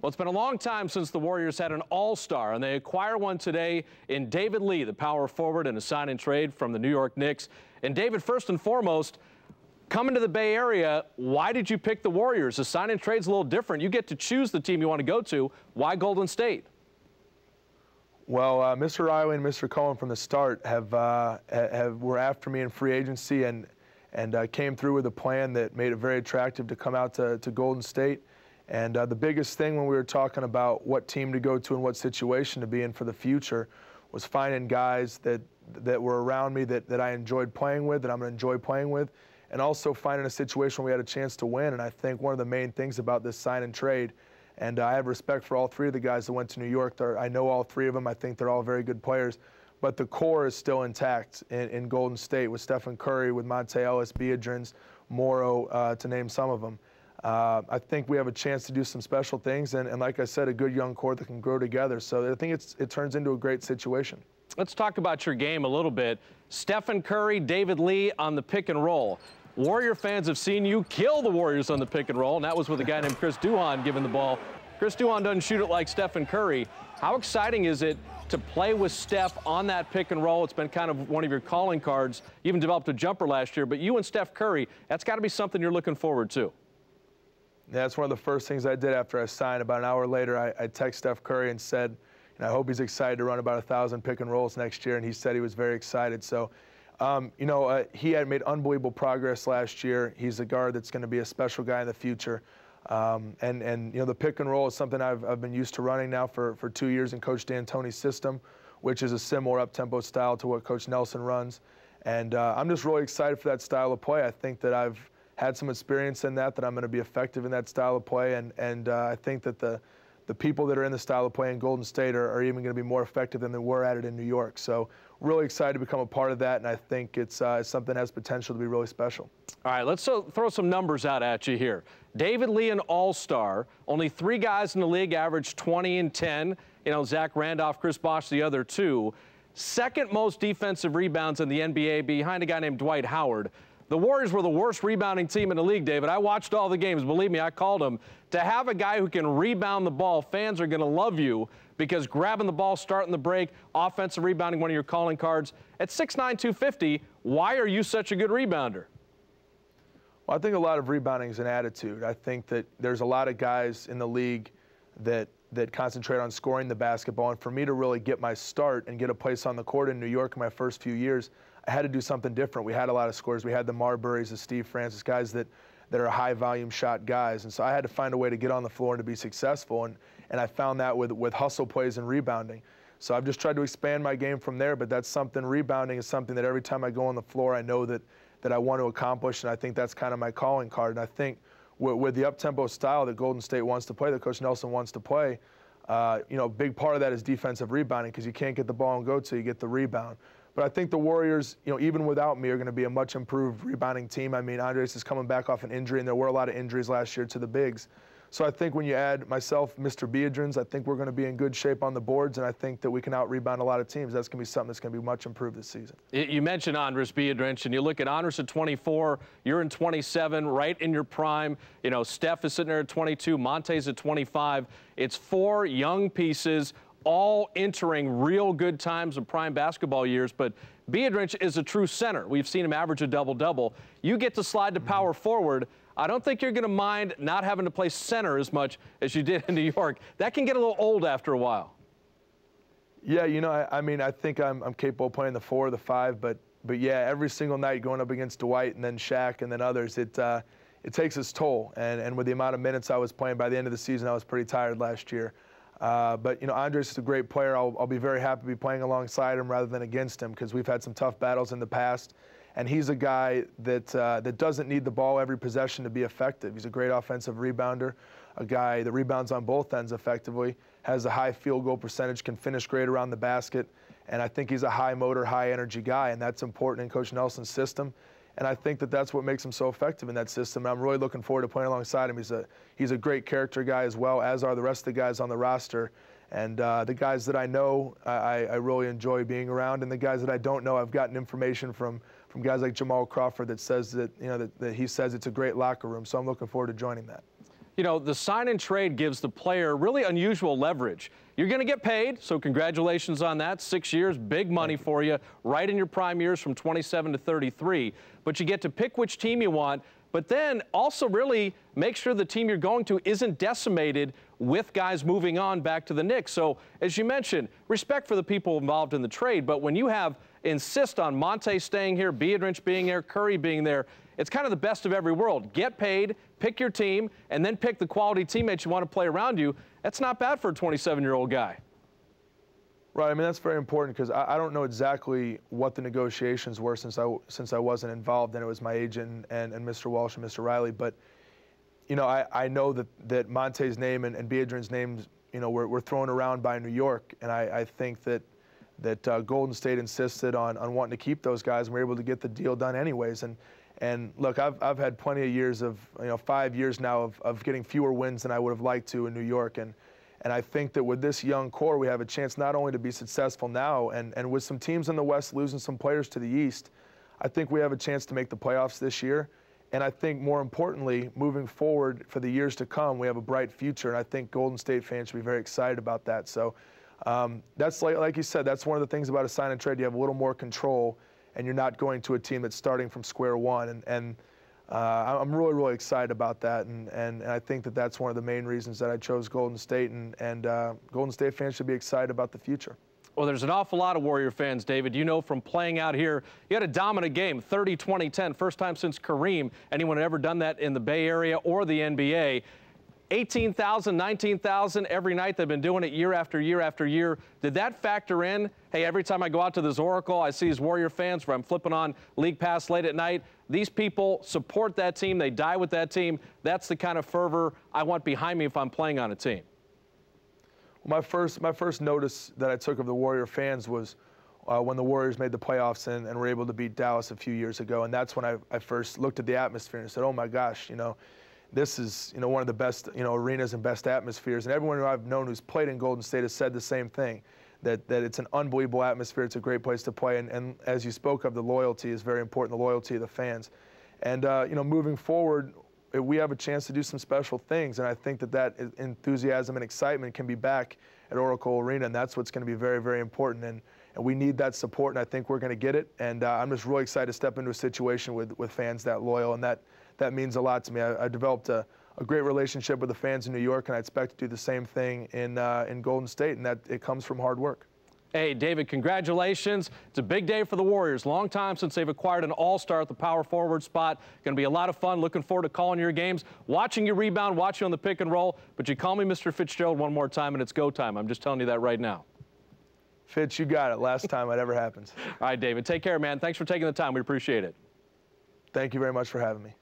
Well, it's been a long time since the Warriors had an all-star, and they acquire one today in David Lee, the power forward, and a sign and trade from the New York Knicks. And David, first and foremost, coming to the Bay Area, why did you pick the Warriors? The sign and trade's a little different. You get to choose the team you want to go to. Why Golden State? Well, Mr. Riley and Mr. Cohen from the start were after me in free agency and came through with a plan that made it very attractive to come out to Golden State. And the biggest thing when we were talking about what team to go to and what situation to be in for the future was finding guys that were around me that I enjoyed playing with, that I'm going to enjoy playing with, and also finding a situation where we had a chance to win. And I think one of the main things about this sign and trade, and I have respect for all three of the guys that went to New York. I know all three of them. I think they're all very good players. But the core is still intact in Golden State with Stephen Curry, with Monta Ellis, Biedrins, Morrow, to name some of them. I think we have a chance to do some special things, and like I said, a good young core that can grow together. So I think it turns into a great situation. Let's talk about your game a little bit. Stephen Curry, David Lee on the pick and roll. Warrior fans have seen you kill the Warriors on the pick and roll, and that was with a guy named Chris Duhon giving the ball. Chris Duhon doesn't shoot it like Stephen Curry. How exciting is it to play with Steph on that pick and roll? It's been kind of one of your calling cards. You even developed a jumper last year, but you and Steph Curry, that's got to be something you're looking forward to. Yeah, that's one of the first things I did after I signed. About an hour later, I texted Steph Curry and said, I hope he's excited to run about 1,000 pick and rolls next year, and he said he was very excited. So, he had made unbelievable progress last year. He's a guard that's going to be a special guy in the future. The pick and roll is something I've been used to running now for 2 years in Coach D'Antoni's system, which is a similar up-tempo style to what Coach Nelson runs. And I'm just really excited for that style of play. I think that I've had some experience in that I'm going to be effective in that style of play. And I think that the people that are in the style of play in Golden State are even going to be more effective than they were at it in New York. So really excited to become a part of that, and I think it's something that has potential to be really special. All right, let's throw some numbers out at you here. David Lee, an all-star. Only 3 guys in the league averaged 20 and 10. Zach Randolph, Chris Bosh, the other 2. Second most defensive rebounds in the NBA behind a guy named Dwight Howard. The Warriors were the worst rebounding team in the league, David. I watched all the games. Believe me, I called them. To have a guy who can rebound the ball, fans are going to love you because grabbing the ball, starting the break, offensive rebounding, one of your calling cards. At 6'9", 250, why are you such a good rebounder? Well, I think a lot of rebounding is an attitude. I think that there's a lot of guys in the league that concentrate on scoring the basketball. And for me to really get my start and get a place on the court in New York in my first few years, I had to do something different. We had a lot of scorers. We had the Marburys, the Steve Francis, guys that are high-volume shot guys. And so I had to find a way to get on the floor and to be successful. And I found that with hustle plays and rebounding. So I've just tried to expand my game from there, but that's something, rebounding is something that every time I go on the floor, I know that I want to accomplish, and I think that's kind of my calling card. And I think with the up-tempo style that Golden State wants to play, that Coach Nelson wants to play, a big part of that is defensive rebounding because you can't get the ball and go till you get the rebound. But I think the Warriors, even without me, are going to be a much improved rebounding team. I mean, Andres is coming back off an injury, and there were a lot of injuries last year to the bigs. So I think when you add myself, Mr. Biedrins, I think we're going to be in good shape on the boards, and I think that we can out-rebound a lot of teams. That's going to be something that's going to be much improved this season. You mentioned Andres Biedrins, and you look at Andres at 24, you're in 27, right in your prime. Steph is sitting there at 22, Monte's at 25. It's 4 young pieces, all entering real good times of prime basketball years, but Biedrins is a true center. We've seen him average a double-double. You get to slide to power forward. I don't think you're going to mind not having to play center as much as you did in New York. That can get a little old after a while. Yeah, I think I'm capable of playing the 4 or the 5, but yeah, every single night going up against Dwight and then Shaq and then others, it takes its toll. And with the amount of minutes I was playing by the end of the season, I was pretty tired last year. But Andres is a great player. I'll be very happy to be playing alongside him rather than against him because we've had some tough battles in the past. And he's a guy that doesn't need the ball every possession to be effective. He's a great offensive rebounder, a guy that rebounds on both ends effectively, has a high field goal percentage, can finish great around the basket. And I think he's a high motor, high energy guy, and that's important in Coach Nelson's system. And I think that's what makes him so effective in that system. And I'm really looking forward to playing alongside him. He's a great character guy as well, as are the rest of the guys on the roster. And the guys that I know, I really enjoy being around. And the guys that I don't know, I've gotten information from guys like Jamal Crawford that says that, that he says it's a great locker room. So I'm looking forward to joining that. You know, the sign and trade gives the player really unusual leverage. You're going to get paid, so congratulations on that. 6 years, big money for you, right in your prime years from 27 to 33. But you get to pick which team you want, but then also really make sure the team you're going to isn't decimated with guys moving on back to the Knicks. So, as you mentioned, respect for the people involved in the trade, but when you insist on Monte staying here, Biedrins being there, Curry being there, it's kind of the best of every world. Get paid, pick your team, and then pick the quality teammates you want to play around you. That's not bad for a 27-year-old guy. Right. I mean, that's very important because I don't know exactly what the negotiations were since I wasn't involved, and it was my agent and Mr. Walsh and Mr. Riley. But, you know, I know that Monte's name and Biedrins' names, you know, were thrown around by New York, and I think that Golden State insisted on wanting to keep those guys, and we were able to get the deal done anyways. And look, I've had plenty of years of, 5 years now of getting fewer wins than I would have liked to in New York. And I think that with this young core, we have a chance not only to be successful now, and with some teams in the West losing some players to the East, I think we have a chance to make the playoffs this year. And I think more importantly, moving forward for the years to come, we have a bright future. And I think Golden State fans should be very excited about that. So that's like you said, that's one of the things about a sign and trade. You have a little more control, and you're not going to a team that's starting from square one. And I'm really, really excited about that. And I think that that's one of the main reasons that I chose Golden State. And Golden State fans should be excited about the future. Well, there's an awful lot of Warrior fans, David. You know from playing out here, you had a dominant game, 30-20-10, first time since Kareem anyone had ever done that in the Bay Area or the NBA. 18,000, 19,000 every night. They've been doing it year after year after year. Did that factor in? Hey, every time I go out to this Oracle, I see these Warrior fans where I'm flipping on League Pass late at night. These people support that team. They die with that team. That's the kind of fervor I want behind me if I'm playing on a team. Well, my first notice that I took of the Warrior fans was when the Warriors made the playoffs and were able to beat Dallas a few years ago. And that's when I first looked at the atmosphere and said, oh my gosh, this is, one of the best, arenas and best atmospheres. And everyone who I've known who's played in Golden State has said the same thing, that it's an unbelievable atmosphere. It's a great place to play. And as you spoke of, the loyalty is very important, the loyalty of the fans. And, moving forward, we have a chance to do some special things. And I think that enthusiasm and excitement can be back at Oracle Arena. And that's what's going to be very, very important. And we need that support, and I think we're going to get it. And I'm just really excited to step into a situation with fans that loyal, and that means a lot to me. I developed a great relationship with the fans in New York, and I expect to do the same thing in Golden State, and that it comes from hard work. Hey, David, congratulations. It's a big day for the Warriors. Long time since they've acquired an all-star at the power forward spot. Going to be a lot of fun. Looking forward to calling your games, watching you rebound, watching you on the pick and roll. But you call me Mr. Fitzgerald one more time, and it's go time. I'm just telling you that right now. Fitz, you got it. Last time it ever happens. All right, David. Take care, man. Thanks for taking the time. We appreciate it. Thank you very much for having me.